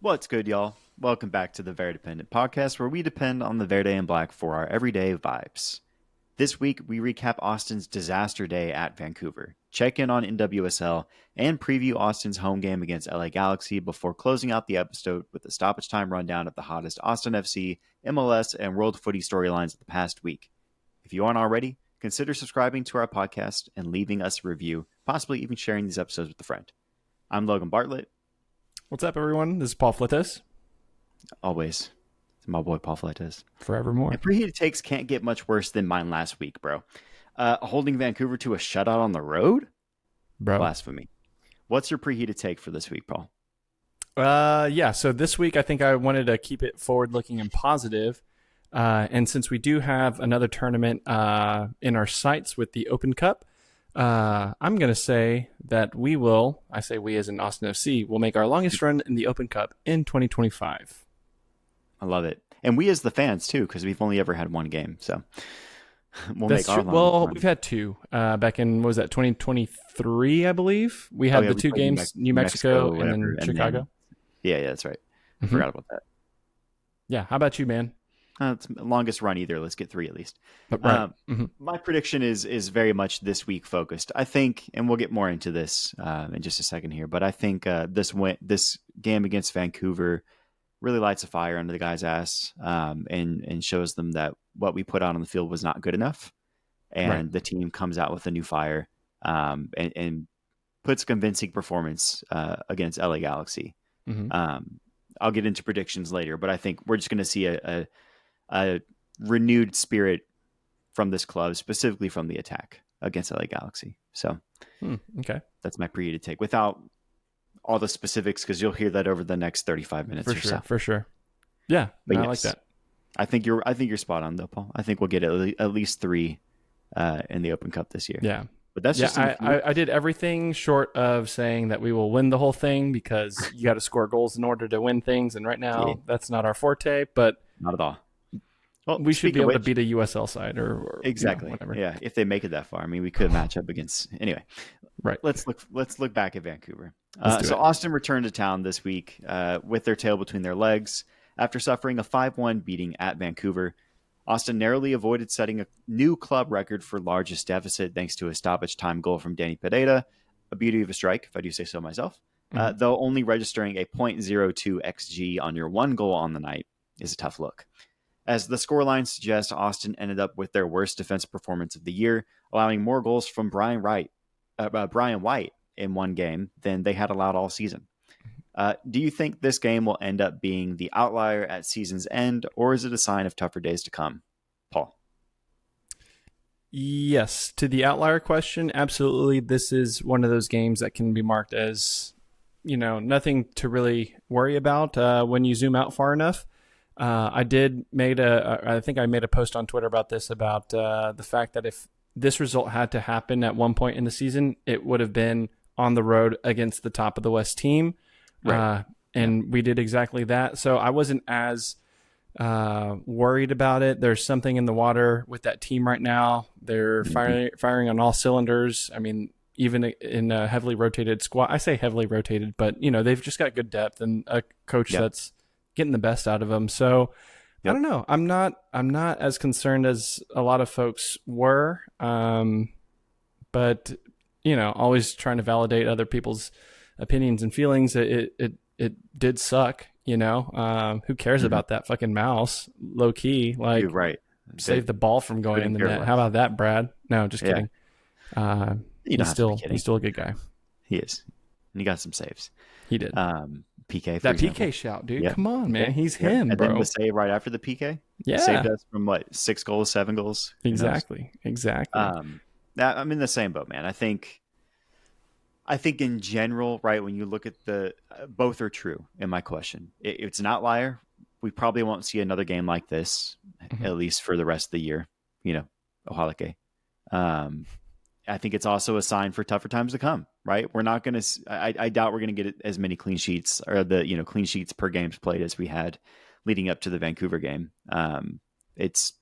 What's good, y'all? Welcome back to the Verdependent podcast, where we depend on the Verde Black for our everyday vibes. This week, we recap Austin's disaster day at Vancouver, check in on NWSL, and preview Austin's home game against LA Galaxy before closing out the episode with a stoppage time rundown of the hottest Austin FC, MLS, and World Footy storylines of the past week. If you aren't already, consider subscribing to our podcast and leaving us a review, possibly even sharing these episodes with a friend. I'm Logan Bartlett. What's up, everyone? This is Paul Flittes. Always. It's my boy Paul Flittes. Forevermore. And preheated takes can't get much worse than mine last week, bro. Holding Vancouver to a shutout on the road? Bro. Blasphemy. What's your preheated take for this week, Paul? So this week I think I wanted to keep it forward-looking and positive. And since we do have another tournament in our sights with the Open Cup, I'm going to say that I say we as in Austin FC, will make our longest run in the Open Cup in 2025. I love it. And we as the fans, too, because we've only ever had one game. So That's true. Well, we've had two. Back in, what was that, 2023, I believe? We had the two games, New Mexico and then Chicago. Yeah, that's right. I forgot about that. Yeah, how about you, man? It's the longest run either. Let's get three at least. Right. My prediction is very much this week focused. I think, and we'll get more into this in just a second here, but I think this game against Vancouver really lights a fire under the guy's ass and shows them that what we put out on the field was not good enough. And the team comes out with a new fire and puts a convincing performance against LA Galaxy. I'll get into predictions later, but I think we're just going to see a renewed spirit from this club, specifically from the attack against LA Galaxy. So okay, that's my preheated take without all the specifics, because you'll hear that over the next 35 minutes For sure. Yeah, but I yes, like that. I think you're spot on though, Paul. I think we'll get at least three in the Open Cup this year. Yeah. But that's just I did everything short of saying that we will win the whole thing, because you got to score goals in order to win things, and right now that's not our forte. But not at all. Well, we should be able to beat a USL side or exactly. whatever. Yeah, if they make it that far. I mean, we could match up against anyway. Right. Let's look back at Vancouver. Austin returned to town this week with their tail between their legs after suffering a 5-1 beating at Vancouver. Austin narrowly avoided setting a new club record for largest deficit thanks to a stoppage time goal from Danny Pereira, a beauty of a strike, if I do say so myself. Though only registering a .02 xG on your one goal on the night is a tough look. As the scoreline suggests, Austin ended up with their worst defensive performance of the year, allowing more goals from Brian White in one game than they had allowed all season. Do you think this game will end up being the outlier at season's end, or is it a sign of tougher days to come? Paul? Yes, to the outlier question, absolutely. This is one of those games that can be marked as, nothing to really worry about when you zoom out far enough. I think I made a post on Twitter about this, about the fact that if this result had to happen at one point in the season, it would have been on the road against the top of the West team. Right. We did exactly that. So I wasn't as worried about it. There's something in the water with that team right now. They're firing on all cylinders. I mean, even in a heavily rotated squad, I say heavily rotated, but they've just got good depth and a coach that's getting the best out of them. So I don't know. I'm not as concerned as a lot of folks were. But always trying to validate other people's opinions and feelings. It did suck. Who cares about that fucking mouse? Low key, like, you're right. Save the ball from going in the net. How about that, Brad? No, just kidding. He's still a good guy. He is, and he got some saves. He did. PK, that PK shout, dude. Yeah. Come on, man. He's him, and bro. then the save right after the PK. Yeah, saved us from 6 goals, 7 goals. Exactly. I'm in the same boat, man. I think in general, right, when you look at both are true in my question. It's an outlier. We probably won't see another game like this, at least for the rest of the year. Ohaleke. I think it's also a sign for tougher times to come, right? We're not going to, I doubt we're going to get as many clean sheets or clean sheets per games played as we had leading up to the Vancouver game. It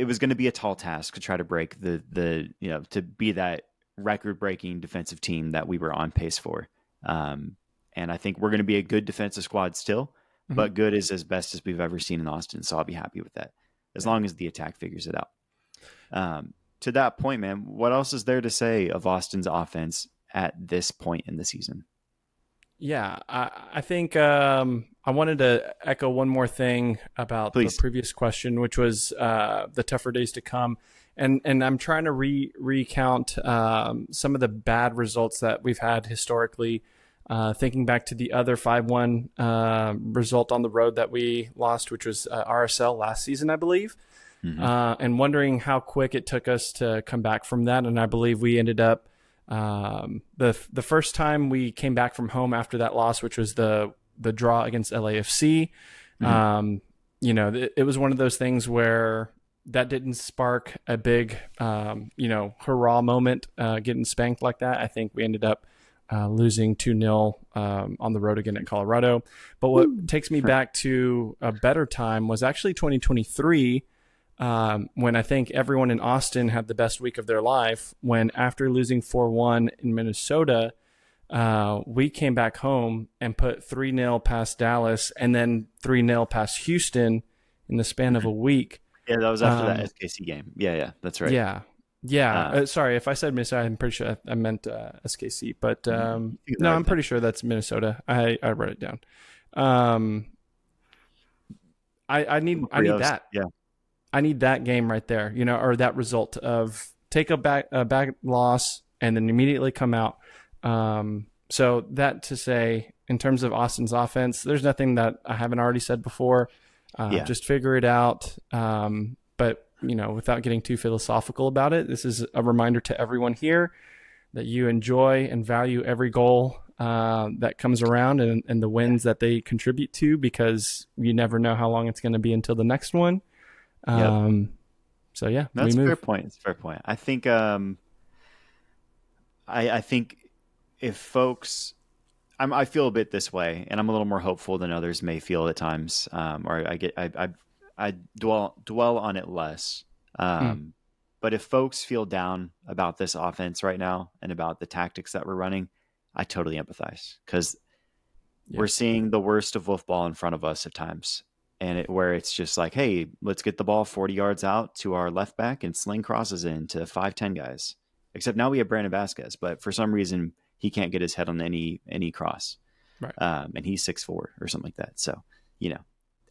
was going to be a tall task to try to break to be that record breaking defensive team that we were on pace for. And I think we're going to be a good defensive squad still, but good is as best as we've ever seen in Austin. So I'll be happy with that as long as the attack figures it out. To that point, man, what else is there to say of Austin's offense at this point in the season? Yeah, I think I wanted to echo one more thing about the previous question, which was the tougher days to come. And I'm trying to recount some of the bad results that we've had historically, thinking back to the other 5-1 result on the road that we lost, which was RSL last season, I believe, and wondering how quick it took us to come back from that. And I believe we ended up the first time we came back from home after that loss, which was the draw against LAFC. It was one of those things where that didn't spark a big, hurrah moment, getting spanked like that. I think we ended up losing 2-0 on the road again at Colorado. But what takes me back to a better time was actually 2023, when I think everyone in Austin had the best week of their life, when after losing 4-1 in Minnesota, we came back home and put 3-0 past Dallas and then 3-0 past Houston in the span of a week. Yeah, that was after that SKC game. Yeah, that's right. Yeah. Sorry, if I said Minnesota, I'm pretty sure I meant SKC. But no, I'm pretty sure that's Minnesota. I wrote it down. I need that. Yeah. I need that game right there, or that result of take a back loss and then immediately come out. So that to say, in terms of Austin's offense, there's nothing that I haven't already said before. Just figure it out. But without getting too philosophical about it, this is a reminder to everyone here that you enjoy and value every goal that comes around and the wins that they contribute to, because you never know how long it's going to be until the next one. So yeah, that's a fair point. It's a fair point. I think, I think if folks, I feel a bit this way, and I'm a little more hopeful than others may feel at times. Or I dwell on it less. But if folks feel down about this offense right now and about the tactics that we're running, I totally empathize, because we're seeing the worst of wolf ball in front of us at times. And where it's just like, hey, let's get the ball 40 yards out to our left back and sling crosses in to 5-10 guys. Except now we have Brandon Vasquez, but for some reason he can't get his head on any cross. Right. And he's 6'4" or something like that. So,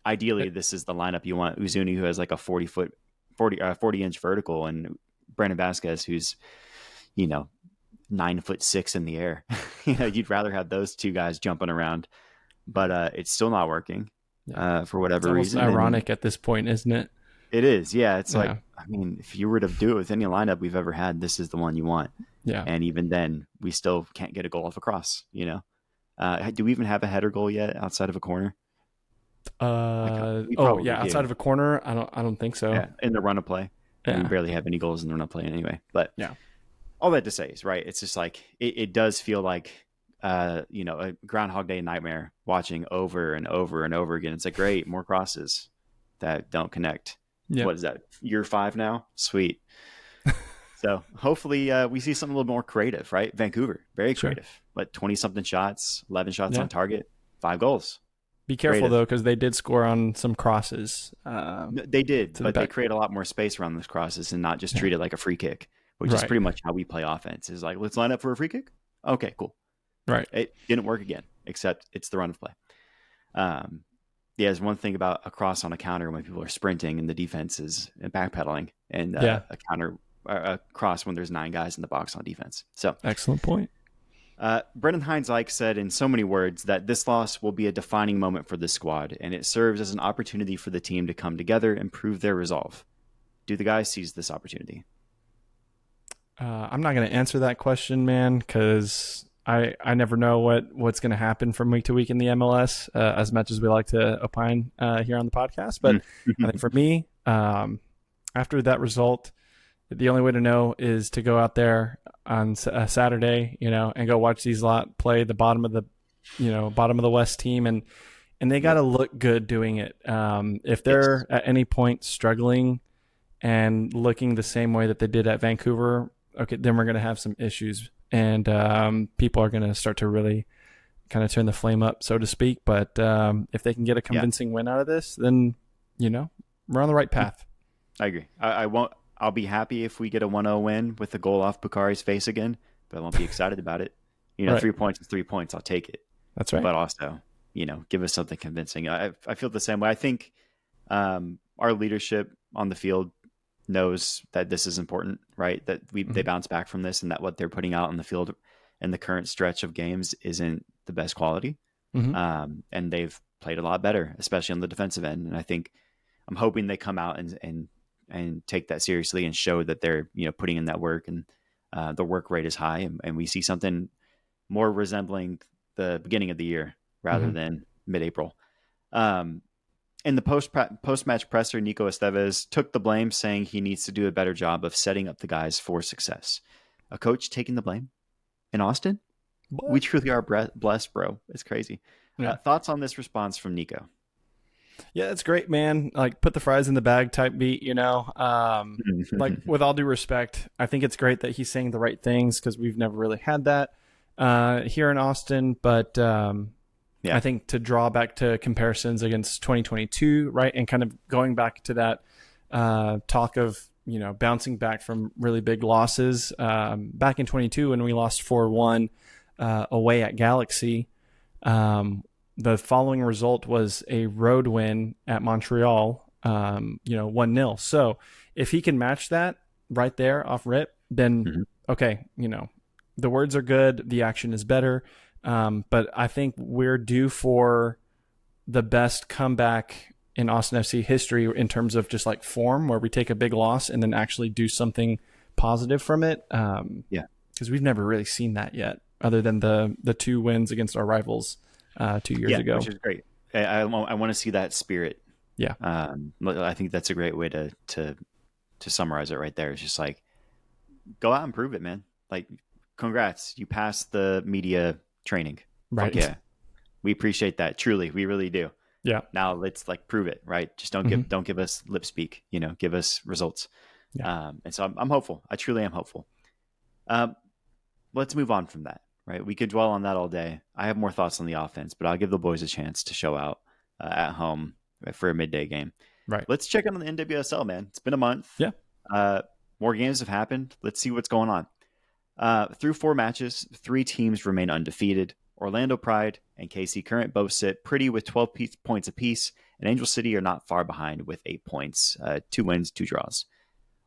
ideally this is the lineup you want. Uzuni, who has like a 40-inch vertical, and Brandon Vasquez, who's, 9'6" in the air. You'd rather have those two guys jumping around, but it's still not working. For whatever reason. It's ironic at this point, isn't it? It is. Yeah. It's like, I mean, if you were to do it with any lineup we've ever had, this is the one you want. Yeah. And even then we still can't get a goal off a cross, do we even have a header goal yet outside of a corner? Outside of a corner. I don't think so. Yeah, in the run of play. Yeah. We barely have any goals in the run of play anyway, but yeah, all that to say is right. It's just like, it does feel like, a Groundhog Day nightmare watching over and over and over again. It's like, great, more crosses that don't connect. Yeah. What is that? Year 5 now? Sweet. So hopefully we see something a little more creative, right? Vancouver, very creative, but 20 something shots, 11 shots on target, 5 goals. Be careful though, because they did score on some crosses. They did, but they create a lot more space around those crosses and not just treat it like a free kick, which is pretty much how we play offense. Is like, let's line up for a free kick. Okay, cool. Right. It didn't work again, except it's the run of play. There's one thing about a cross on a counter when people are sprinting and the defense is backpedaling, and a cross when there's 9 guys in the box on defense. So excellent point. Brendan Hines-Ike said in so many words that this loss will be a defining moment for this squad, and it serves as an opportunity for the team to come together and prove their resolve. Do the guys seize this opportunity? I'm not going to answer that question, man, because I never know what's going to happen from week to week in the MLS, as much as we like to opine here on the podcast. But I think for me, after that result, the only way to know is to go out there on Saturday, and go watch these lot play the bottom of the West team, and they got to look good doing it. If they're at any point struggling and looking the same way that they did at Vancouver, okay, then we're going to have some issues. And people are going to start to really kind of turn the flame up, so to speak. But if they can get a convincing win out of this, then, we're on the right path. I agree. I won't. I'll be happy if we get a 1-0 win with the goal off Bukari's face again, but I won't be excited about it. Right. 3 points is 3 points. I'll take it. That's right. But also, give us something convincing. I feel the same way. I think our leadership on the field knows that this is important, right? That they bounce back from this, and that what they're putting out on the field in the current stretch of games isn't the best quality. And they've played a lot better, especially on the defensive end. And I'm hoping they come out and take that seriously and show that they're, putting in that work, and the work rate is high, and we see something more resembling the beginning of the year rather than mid-April. In the post-match presser, Nico Estevez took the blame, saying he needs to do a better job of setting up the guys for success. A coach taking the blame in Austin? What? We truly are blessed, bro. It's crazy. Yeah. Thoughts on this response from Nico? Yeah, it's great, man. Like, put the fries in the bag type beat, like, with all due respect, I think it's great that he's saying the right things, because we've never really had that here in Austin. But I think to draw back to comparisons against 2022, right, and kind of going back to that talk of, bouncing back from really big losses back in 22 when we lost 4-1 away at Galaxy. The following result was a road win at Montreal, 1-0. So if he can match that right there off rip, then okay, the words are good, the action is better. But I think we're due for the best comeback in Austin FC history in terms of just like form, where we take a big loss and then actually do something positive from it. Because we've never really seen that yet, other than the 2 wins against our rivals 2 years ago, which is great. I want to see that spirit. Yeah. I think that's a great way to summarize it right there. It's just like, go out and prove it, man. Like, congrats, you passed the media training. Right. Fuck yeah. We appreciate that. Truly, we really do. Yeah. Now let's prove it, right? Just don't give us lip speak, give us results. Yeah. And so I'm hopeful. I truly am hopeful. Let's move on from that, right? We could dwell on that all day. I have more thoughts on the offense, but I'll give the boys a chance to show out at home for a midday game. Right. Let's check in on the NWSL, man. It's been a month. Yeah. More games have happened. Let's see what's going on. Through 4 matches, 3 teams remain undefeated. Orlando Pride and KC Current both sit pretty with 12 points apiece, and Angel City are not far behind with 8 points, 2 wins, 2 draws.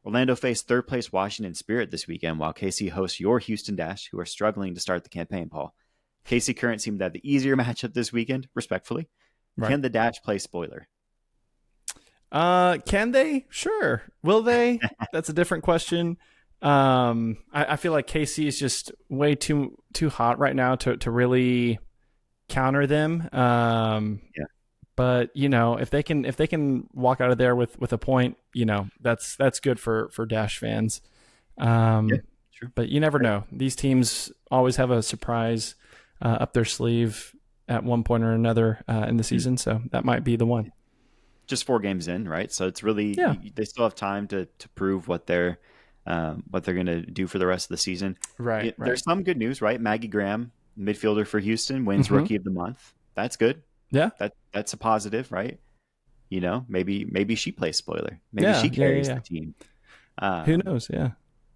Orlando faced third-place Washington Spirit this weekend, while KC hosts your Houston Dash, who are struggling to start the campaign, Paul. KC Current seemed to have the easier matchup this weekend, respectfully. Right. Can the Dash play spoiler? Can they? Sure. Will they? That's a different question. I feel like KC is just way too hot right now to really counter them. But if they can walk out of there with a point, that's good for Dash fans. Sure. But you never know. These teams always have a surprise up their sleeve at one point or another in the season, so that might be the one. Just 4 games in, right? So it's really they still have time to prove what they're going to do for the rest of the season. Right. There's some good news, right? Maggie Graham, midfielder for Houston, wins Rookie of the Month. That's good. Yeah. That's a positive, right? Maybe she plays spoiler. Maybe she carries the team. Who knows? Yeah.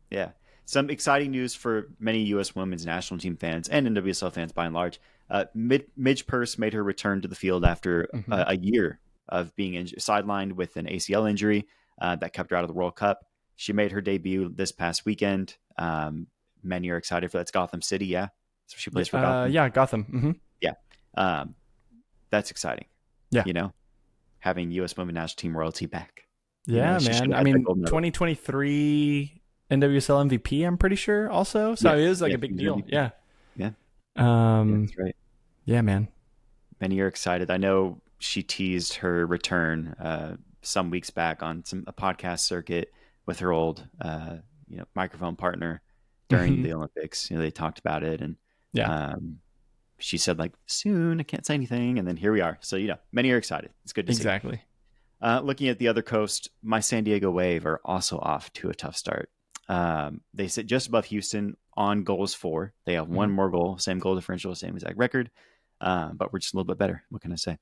Yeah. Some exciting news for many U.S. women's national team fans and NWSL fans by and large. Midge Purse made her return to the field after a year of being sidelined with an ACL injury that kept her out of the World Cup. She made her debut this past weekend. Many are excited for that. It's Gotham City, yeah? So she plays for Gotham. Yeah, Gotham. Mm-hmm. Yeah. That's exciting. Yeah. Having U.S. Women's National Team royalty back. Yeah, man. I mean, 2023 NWSL MVP, I'm pretty sure, also. So it is a big deal. MVP. Yeah. Yeah. That's right. Yeah, man. Many are excited. I know she teased her return some weeks back on a podcast circuit with her old microphone partner during the Olympics. They talked about it, and she said soon, I can't say anything, and then here we are. So many are excited. It's good to see. Exactly. Looking at the other coast, my San Diego Wave are also off to a tough start. They sit just above Houston on goals for. They have one more goal, same goal differential, same exact record. but we're just a little bit better. What can I say?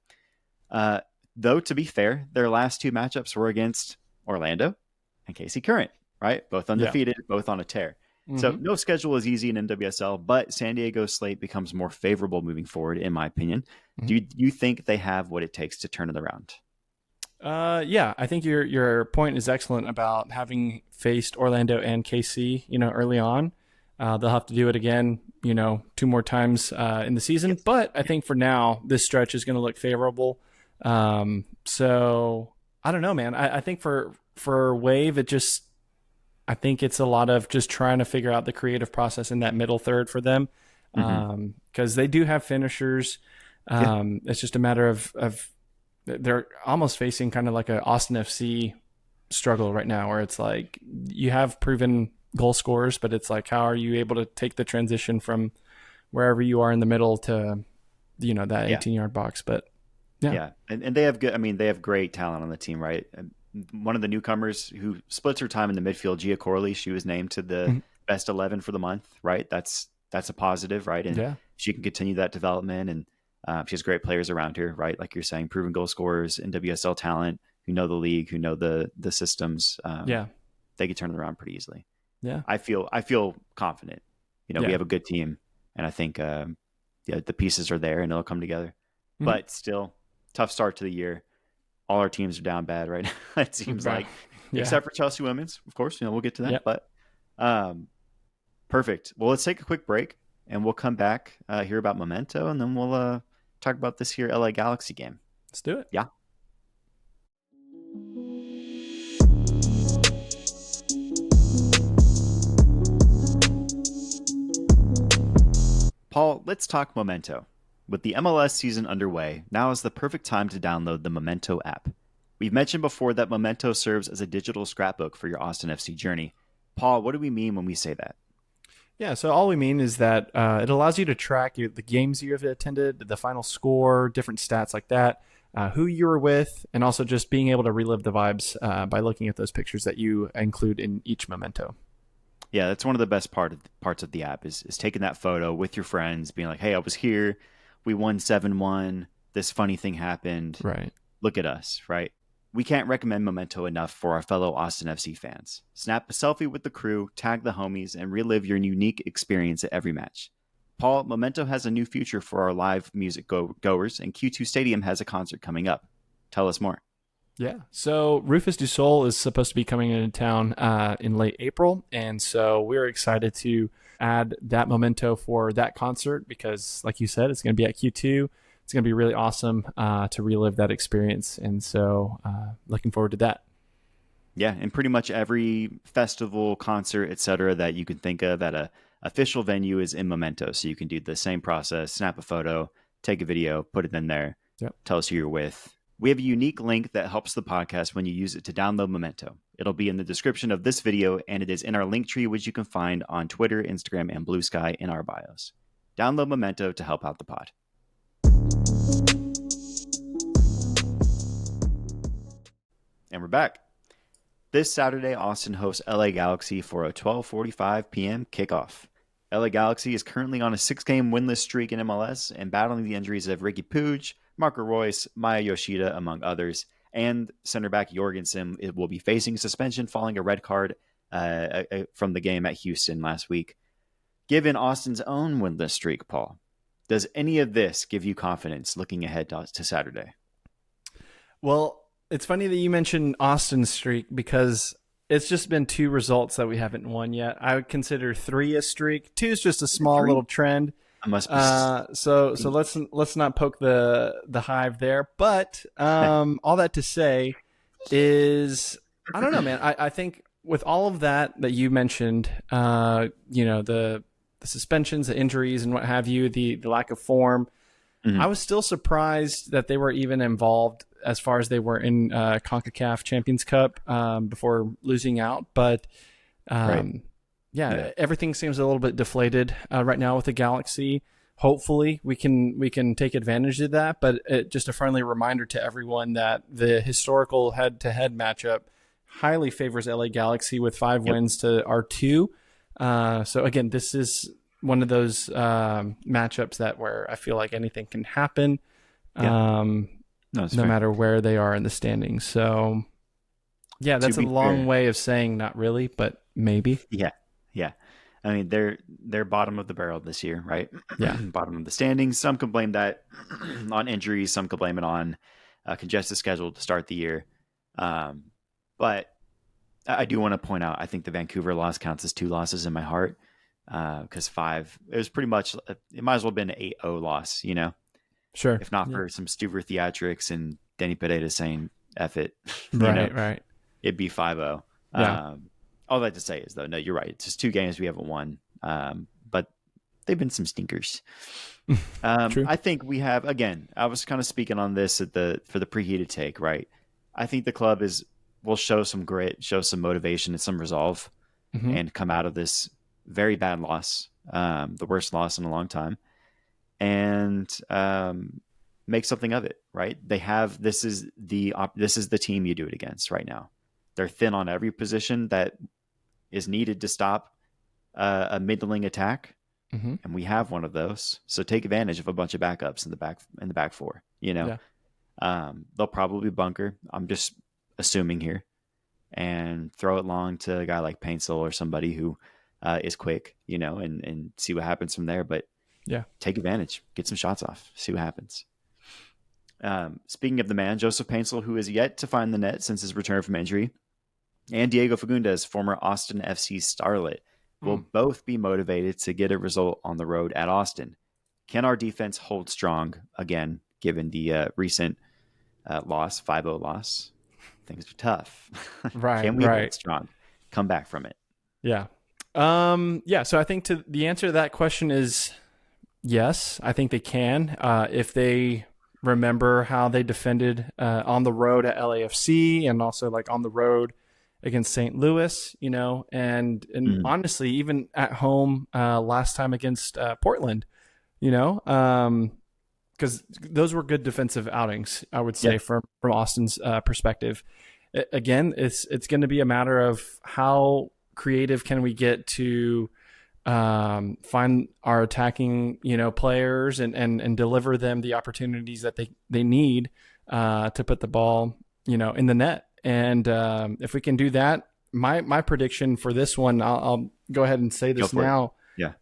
Though, to be fair, their last 2 matchups were against Orlando and KC Current, right? Both undefeated, both on a tear. Mm-hmm. So no schedule is easy in NWSL, but San Diego's slate becomes more favorable moving forward, in my opinion. Mm-hmm. Do you think they have what it takes to turn it around? Yeah, I think your point is excellent about having faced Orlando and KC, early on. They'll have to do it again, 2 more times in the season. Yes. But I think for now, this stretch is going to look favorable. So I don't know, man. I think for Wave, I think it's a lot of just trying to figure out the creative process in that middle third for them. Because they do have finishers. It's just a matter of they're almost facing kind of like a Austin FC struggle right now, where it's like you have proven goal scorers, but it's like, how are you able to take the transition from wherever you are in the middle to, that 18-yard box? But and they have good. I mean, they have great talent on the team, right? One of the newcomers who splits her time in the midfield, Gia Corley, she was named to the best 11 for the month, right? That's a positive, right? And she can continue that development, and she has great players around her, right? Like you're saying, proven goal scorers, NWSL talent, who know the league, who know the systems. They could turn it around pretty easily. Yeah, I feel confident. We have a good team, and I think the pieces are there and it'll come together. But still, tough start to the year. All our teams are down bad right now. It seems like, except for Chelsea Women's, of course. We'll get to that. But perfect. Well, let's take a quick break, and we'll come back, hear about Memento, and then we'll talk about this here LA Galaxy game. Let's do it. Yeah. Paul, let's talk Memento. With the MLS season underway, now is the perfect time to download the Memento app. We've mentioned before that Memento serves as a digital scrapbook for your Austin FC journey. Paul, what do we mean when we say that? Yeah, so all we mean is that it allows you to track the games you have attended, the final score, different stats like that, who you were with, and also just being able to relive the vibes by looking at those pictures that you include in each Memento. Yeah, that's one of the best parts of the app is taking that photo with your friends, being like, hey, I was here. We won 7-1. This funny thing happened. Right. Look at us, right? We can't recommend Memento enough for our fellow Austin FC fans. Snap a selfie with the crew, tag the homies, and relive your unique experience at every match. Paul, Memento has a new feature for our live music goers, and Q2 Stadium has a concert coming up. Tell us more. Yeah, so Rufus Du Sol is supposed to be coming into town in late April, and so we're excited to add that Memento for that concert because, like you said, it's going to be at Q2. It's going to be really awesome to relive that experience, and so looking forward to that. Yeah, and pretty much every festival, concert, etc. that you can think of at a official venue is in Memento, so you can do the same process, snap a photo, take a video, put it in there, tell us who you're with. We have a unique link that helps the podcast when you use it to download Memento. It'll be in the description of this video, and it is in our link tree, which you can find on Twitter, Instagram, and Blue Sky in our bios. Download Memento to help out the pod. And we're back. This Saturday, Austin hosts LA Galaxy for a 12:45 p.m. kickoff. LA Galaxy is currently on a 6-game winless streak in MLS and battling the injuries of Ricky Puig, Marco Royce, Maya Yoshida, among others, and center back Jorgensen will be facing suspension following a red card from the game at Houston last week. Given Austin's own winless streak, Paul, does any of this give you confidence looking ahead to Saturday? Well, it's funny that you mentioned Austin's streak because it's just been 2 results that we haven't won yet. I would consider 3 a streak. 2 is just a small little trend. So let's not poke the hive there. But all that to say is, I don't know, man. I think with all of that you mentioned, the suspensions, the injuries, and what have you, the lack of form, I was still surprised that they were even involved as far as they were in CONCACAF Champions Cup before losing out. But everything seems a little bit deflated right now with the Galaxy. Hopefully we can take advantage of that, but just a friendly reminder to everyone that the historical head-to-head matchup highly favors LA Galaxy with 5 wins to our 2. So again, this is one of those matchups that where I feel like anything can happen, Yeah. No, no matter where they are in the standings. So, yeah, that's a long way of saying not really, but maybe. Yeah, yeah. I mean, they're bottom of the barrel this year, right? Yeah. Bottom of the standings. Some can blame that on injuries. Some could blame it on a congested schedule to start the year. But I do want to point out, I think the Vancouver loss counts as 2 losses in my heart, because 5, it was pretty much, it might as well have been an 8-0 loss, you know? Sure. If not for some Stuber theatrics and Denny Pedetta saying F it, Right. It'd be 5-0. Yeah. All that to say is, though, no, you're right. It's just 2 games we haven't won, but they've been some stinkers. True. I think we have, again, I was kind of speaking on this for the preheated take, right? I think the club will show some grit, show some motivation and some resolve, and come out of this very bad loss, the worst loss in a long time, and make something of it, right? This is the team you do it against right now. They're thin on every position that is needed to stop a middling attack, and we have one of those. So take advantage of a bunch of backups in the back 4. They'll probably bunker. I'm just assuming here, and throw it long to a guy like Paintsel or somebody who is quick, and see what happens from there. But yeah, take advantage, get some shots off, see what happens. Speaking of the man, Joseph Paintsel, who is yet to find the net since his return from injury, and Diego Fagundes, former Austin FC starlet, will both be motivated to get a result on the road at Austin. Can our defense hold strong again, given the recent loss, 5-0 loss? Things are tough. Right. Can we hold strong? Come back from it? Yeah. So I think the answer to that question is yes. I think they can. If they remember how they defended on the road at LAFC and also like on the road against St. Louis, and honestly, even at home last time against Portland, because those were good defensive outings, I would say, from Austin's perspective. Again, it's going to be a matter of how creative can we get to find our attacking, players and deliver them the opportunities that they need to put the ball, in the net. And if we can do that, my prediction for this one, I'll go ahead and say this now,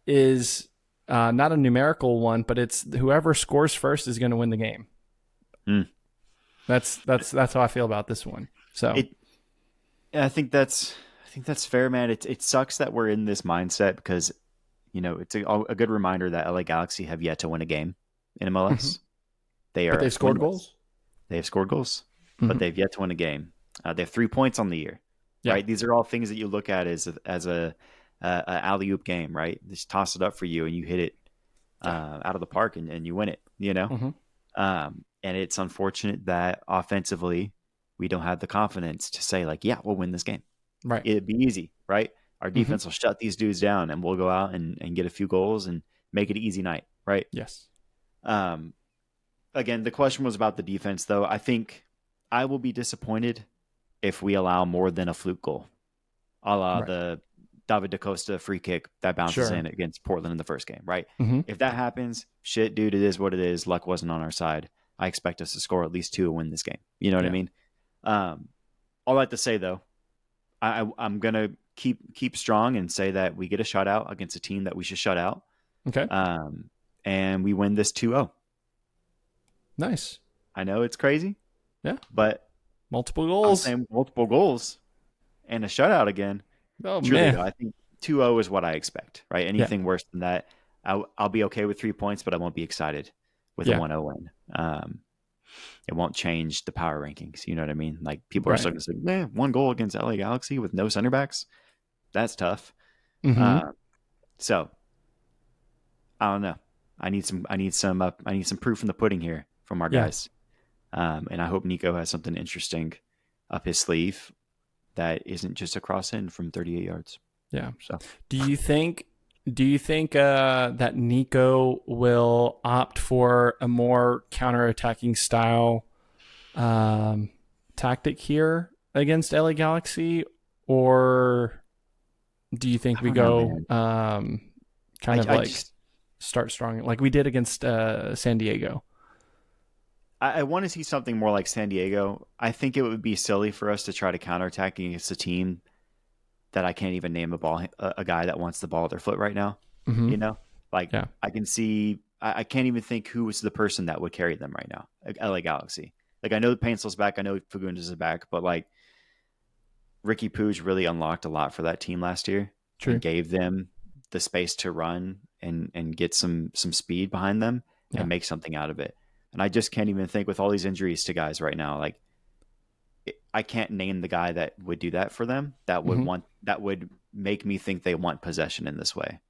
is not a numerical one, but it's whoever scores first is going to win the game. That's how I feel about this one. So I think that's fair, man. It sucks that we're in this mindset because, it's a good reminder that LA Galaxy have yet to win a game in MLS. But they've scored goals. They have scored goals, but they've yet to win a game. They have 3 points on the year, right? These are all things that you look at as a alley-oop game, right? Just toss it up for you and you hit it out of the park and you win it, And it's unfortunate that offensively we don't have the confidence to say like, yeah, we'll win this game. Right. It'd be easy, right? Our defense will shut these dudes down and we'll go out and get a few goals and make it an easy night, right? Yes. Again, the question was about the defense, though. I think I will be disappointed if we allow more than a fluke goal, a la the David Da Costa free kick that bounces in against Portland in the first game, right? If that happens, shit, dude, it is what it is. Luck wasn't on our side. I expect us to score at least 2 and win this game. You know what I mean? All that to say, though, I'm going to keep strong and say that we get a shutout against a team that we should shut out. Okay. And we win this 2-0. Nice. I know it's crazy. Yeah. But multiple goals. I'm saying multiple goals and a shutout again. Oh, truly, man. Though, I think 2-0 is what I expect, right? Anything worse than that, I'll be okay with 3 points, but I won't be excited with a 1-0 win. It won't change the power rankings. You know what I mean? Like people are starting to say, man, 1 goal against LA Galaxy with no center backs. That's tough. So I don't know. I need some proof in the pudding here from our guys. And I hope Nico has something interesting up his sleeve that isn't just a cross in from 38 yards. Yeah. So do you think that Nico will opt for a more counterattacking style tactic here against LA Galaxy, or do you think we go kind of start strong like we did against San Diego. I want to see something more like San Diego. I think it would be silly for us to try to counterattack against a team that I can't even name a guy that wants the ball at their foot right now. Mm-hmm. You know, like I can see, I can't even think who is the person that would carry them right now. Like LA Galaxy. Like I know Painsel's back. I know Fagundes is back, but like Ricky Puig really unlocked a lot for that team last year. True. And gave them the space to run and get some speed behind them and make something out of it. And I just can't even think with all these injuries to guys right now. Like I can't name the guy that would do that for them. That would that would make me think they want possession in this way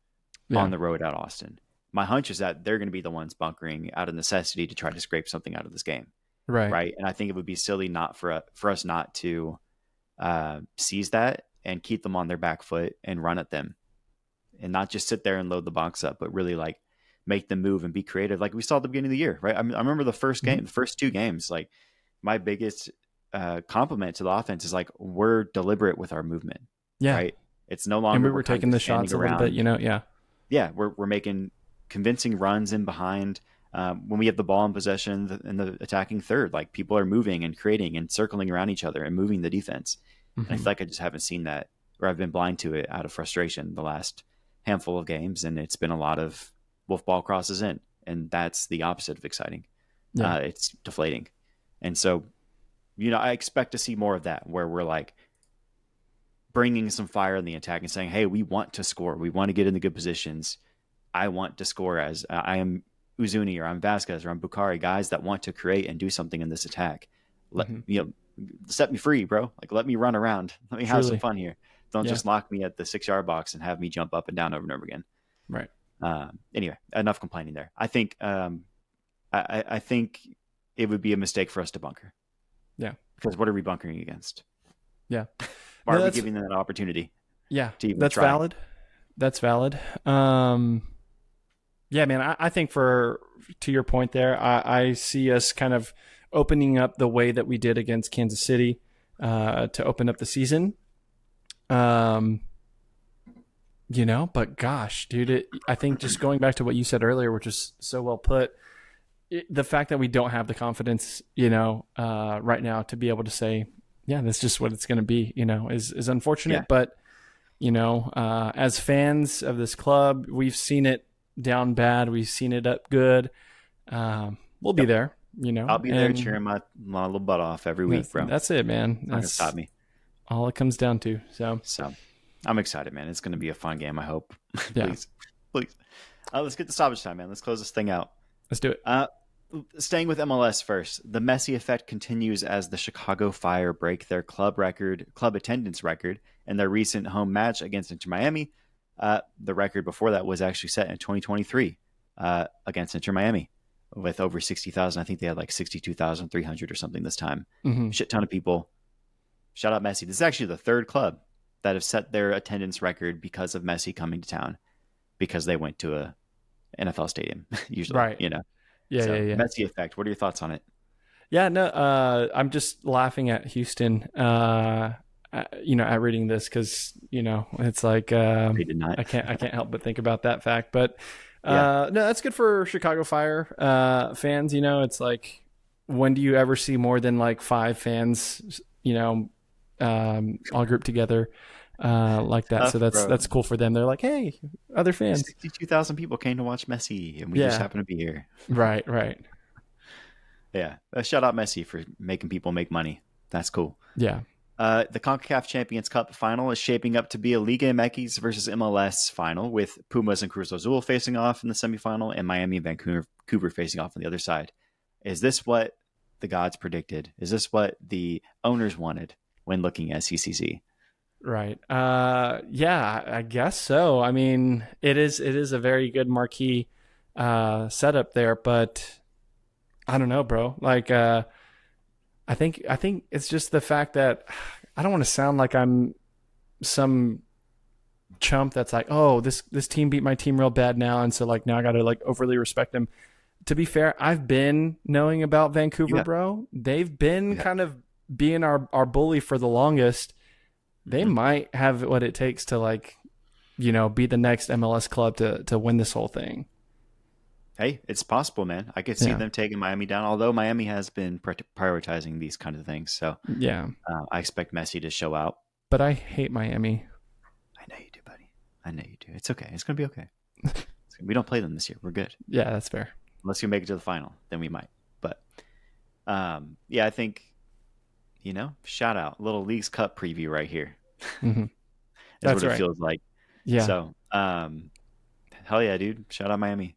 on the road at Austin. My hunch is that they're going to be the ones bunkering out of necessity to try to scrape something out of this game. Right. And I think it would be silly not for us not to seize that and keep them on their back foot and run at them and not just sit there and load the box up, but really like make them move and be creative. Like we saw at the beginning of the year, right? I remember the first game, the first two games, like my biggest compliment to the offense is like, we're deliberate with our movement. Yeah. Right. It's no longer, and we were taking the shots around. A little bit, you know? Yeah. Yeah. We're making convincing runs in behind. When we have the ball in possession in the attacking third, like people are moving and creating and circling around each other and moving the defense. And I feel like I just haven't seen that, or I've been blind to it out of frustration the last handful of games. And it's been a lot of wolf ball crosses in, and that's the opposite of exciting. Yeah. It's deflating. And so, you know, I expect to see more of that where we're like bringing some fire in the attack and saying, hey, we want to score. We want to get in the good positions. I want to score as I am Uzuni or I'm Vasquez or I'm Bukhari, guys that want to create and do something in this attack. You know, set me free, bro. Like, let me run around. Let me have some fun here. Don't just lock me at the 6-yard box and have me jump up and down over and over again. Right. Anyway, enough complaining there. I think, I think it would be a mistake for us to bunker. Yeah. Because what are we bunkering against? Yeah. Why are we giving them an opportunity? Yeah. That's valid. That's valid. Yeah, man, I think to your point there, I see us kind of opening up the way that we did against Kansas City to open up the season. You know, but gosh, dude, I think just going back to what you said earlier, which is so well put, the fact that we don't have the confidence, you know, right now to be able to say, yeah, that's just what it's going to be, you know, is unfortunate. Yeah. But, you know, as fans of this club, we've seen it down bad. We've seen it up good. We'll be there, you know. I'll be there cheering my little butt off every week, bro. That's it, man. That's not gonna stop me. All it comes down to. So I'm excited, man. It's going to be a fun game, I hope. Yeah. Please. Let's get the stoppage time, man. Let's close this thing out. Let's do it. Staying with MLS first, the Messi effect continues as the Chicago Fire break their club attendance record in their recent home match against Inter Miami. The record before that was actually set in 2023 against Inter Miami with over 60,000. I think they had like 62,300 or something this time. Mm-hmm. Shit ton of people. Shout out Messi. This is actually the third club that have set their attendance record because of Messi coming to town because they went to a NFL stadium usually, right? You know? Yeah, so, yeah. Messi effect. What are your thoughts on it? Yeah, no, I'm just laughing at Houston, you know, at reading this because, you know, it's like they did not. I can't help but think about that fact. But no, that's good for Chicago Fire fans. You know, it's like, when do you ever see more than like 5 fans, you know, all grouped together like that? So that's cool for them. They're like, hey, other fans. 62,000 people came to watch Messi, and we just happen to be here. Right. Yeah. Shout out Messi for making people make money. That's cool. Yeah. The CONCACAF Champions Cup final is shaping up to be a Liga MX versus MLS final, with Pumas and Cruz Azul facing off in the semifinal and Miami and Vancouver facing off on the other side. Is this what the gods predicted? Is this what the owners wanted when looking at CCC? Right. Yeah, I guess so. I mean, it is a very good marquee setup there, but I don't know, bro. Like, I think it's just the fact that I don't want to sound like I'm some chump that's like, oh, this team beat my team real bad now, and so like now I got to like overly respect them. To be fair, I've been knowing about Vancouver, bro. They've been kind of being our bully for the longest. They might have what it takes to like be the next MLS club to win this whole thing. Hey, it's possible, man. I could see them taking Miami down, although Miami has been prioritizing these kind of things. So yeah, I expect Messi to show out. But I hate Miami. I know you do, buddy. I know you do. It's okay. It's going to be okay. We don't play them this year. We're good. Yeah, that's fair. Unless you make it to the final, then we might. But I think, shout out. Little Leagues Cup preview right here. Mm-hmm. That's what it feels like. Yeah. So, hell yeah, dude. Shout out Miami.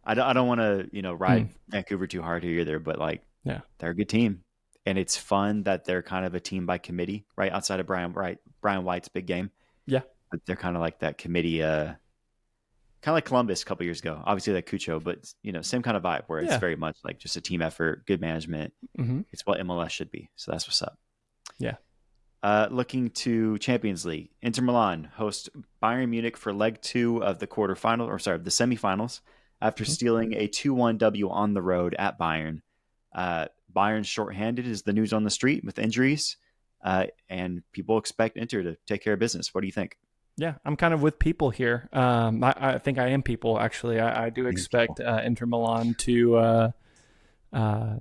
I don't want to, ride Vancouver too hard here either, but they're a good team. And it's fun that they're kind of a team by committee, right? Outside of Brian White's big game. Yeah. But they're kind of like that committee, kind of like Columbus a couple years ago. Obviously like Cucho, but same kind of vibe where it's very much like just a team effort, good management. Mm-hmm. It's what MLS should be. So that's what's up. Yeah. Looking to Champions League, Inter Milan host Bayern Munich for leg 2 of the the semifinals after stealing a 2-1 W on the road at Bayern. Bayern's shorthanded is the news on the street with injuries, and people expect Inter to take care of business. What do you think? Yeah, I'm kind of with people here. I think I am people, actually. I do expect Inter Milan to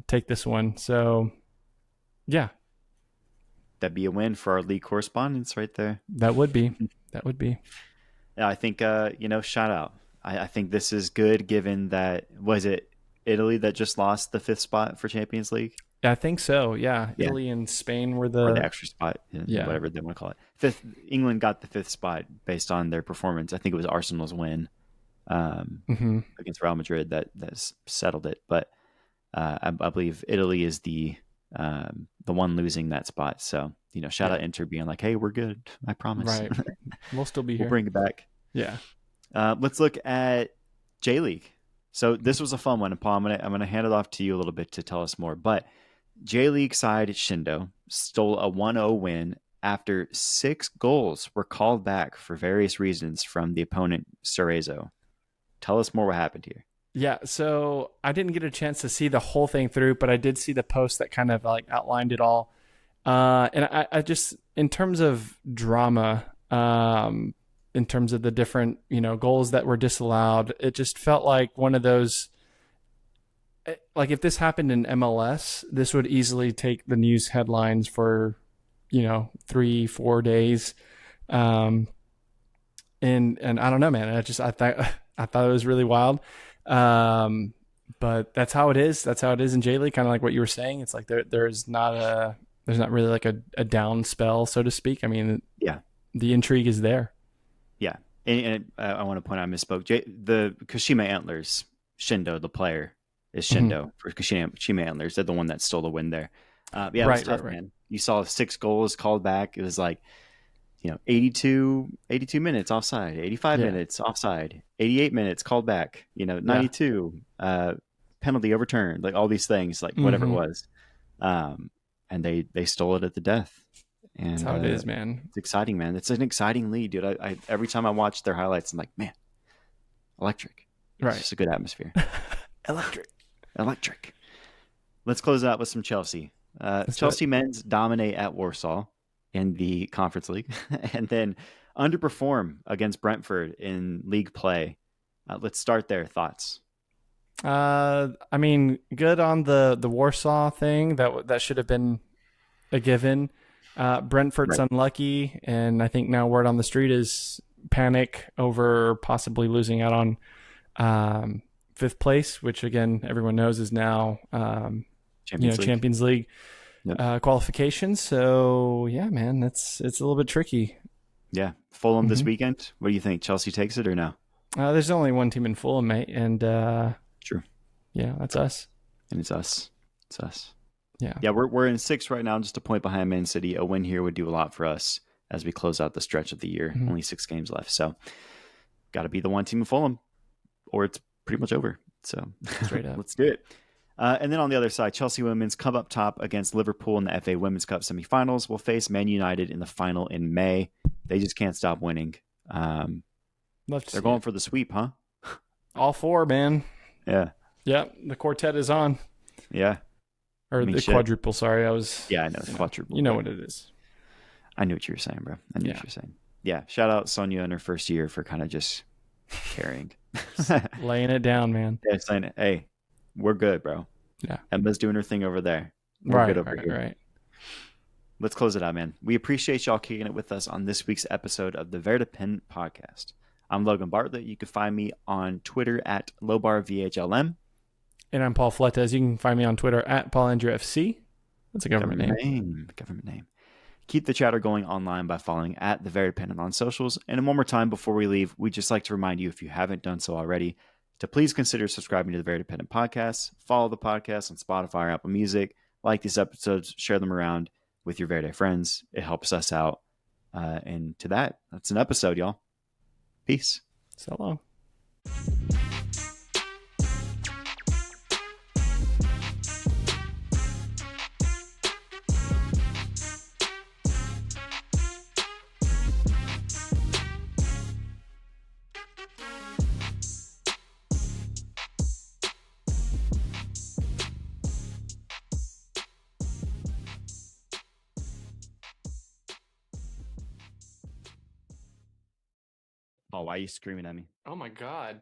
take this one. So, yeah. That'd be a win for our league correspondents right there. That would be. Yeah, I think, shout out. I think this is good given that, was it Italy that just lost the 5th spot for Champions League? Yeah, I think so. Yeah. Italy and Spain were the extra spot, whatever they want to call it. England got the 5th spot based on their performance. I think it was Arsenal's win against Real Madrid that settled it. But I believe Italy is the one losing that spot. So, shout out Inter being like, hey, we're good. I promise. Right. We'll still be here. We'll bring it back. Yeah. Let's look at J-League. So this was a fun one, and Paul, I'm gonna hand it off to you a little bit to tell us more. But J-League side Shindo stole a 1-0 win after 6 goals were called back for various reasons from the opponent Cerezo. Tell us more what happened here. Yeah, so I didn't get a chance to see the whole thing through, but I did see the post that kind of outlined it all. And I just, in terms of drama, in terms of the different, goals that were disallowed, it just felt like one of those, like if this happened in MLS, this would easily take the news headlines for, 3-4 days. And I don't know, man. I thought it was really wild. But that's how it is. That's how it is in J-League. Kind of like what you were saying. It's like there's not really like a down spell, so to speak. I mean, the intrigue is there. Yeah. And I want to point out, I misspoke. The Kashima Antlers, Shindo, the player, is Shindo for Kashima Antlers. They're the one that stole the win there. It was tough, man. You saw 6 goals called back. It was like, 82 minutes offside, 85 minutes offside, 88 minutes called back, 92 penalty overturned, like all these things, like whatever it was. And they stole it at the death. And that's how it is, man. It's exciting, man. It's an exciting lead, dude. I every time I watch their highlights, I'm like, man, electric. It's just a good atmosphere. Electric. Let's close out with some Chelsea. Chelsea men's dominate at Warsaw in the Conference League and then underperform against Brentford in league play. Let's start there. Thoughts? I mean, good on the Warsaw thing. That should have been a given. Brentford's unlucky, and I think now word on the street is panic over possibly losing out on 5th place, which again everyone knows is now Champions League qualification. So yeah, man, it's a little bit tricky. Yeah, Fulham this weekend. What do you think? Chelsea takes it or no? There's only one team in Fulham, mate, and true. Yeah, that's us. And it's us. It's us. Yeah, we're in 6th right now, just a point behind Man City. A win here would do a lot for us as we close out the stretch of the year. Only 6 games left, so got to be the one team in Fulham, or it's pretty much over. So straight up, let's do it. And then on the other side, Chelsea women's come up top against Liverpool in the FA Women's Cup semifinals. Will face Man United in the final in May. They just can't stop winning. They're going for the sweep, huh? All 4, man. Yeah. The quartet is on. Yeah. Or the quadruple, sorry. I know. Quadruple. You know what it is. I knew what you were saying, bro. I knew what you were saying. Yeah, shout out Sonia in her first year for kind of just carrying. Laying it down, man. Yeah, saying, hey, we're good, bro. Yeah. Emma's doing her thing over there. We're good Right, over right, here. right. Let's close it out, man. We appreciate y'all kicking it with us on this week's episode of the Verdependent podcast. I'm Logan Bartlett. You can find me on Twitter at LobarVHLM. And I'm Paul Fletes. You can find me on Twitter at PaulAndrewFC. That's a government name. Government name. Keep the chatter going online by following at the Verdependent on socials. And one more time before we leave, we'd just like to remind you, if you haven't done so already, to please consider subscribing to the Verdependent podcast. Follow the podcast on Spotify or Apple Music. Like these episodes, share them around with your Verde friends. It helps us out. And to that, that's an episode, y'all. Peace. So long. Oh, why are you screaming at me? Oh my God.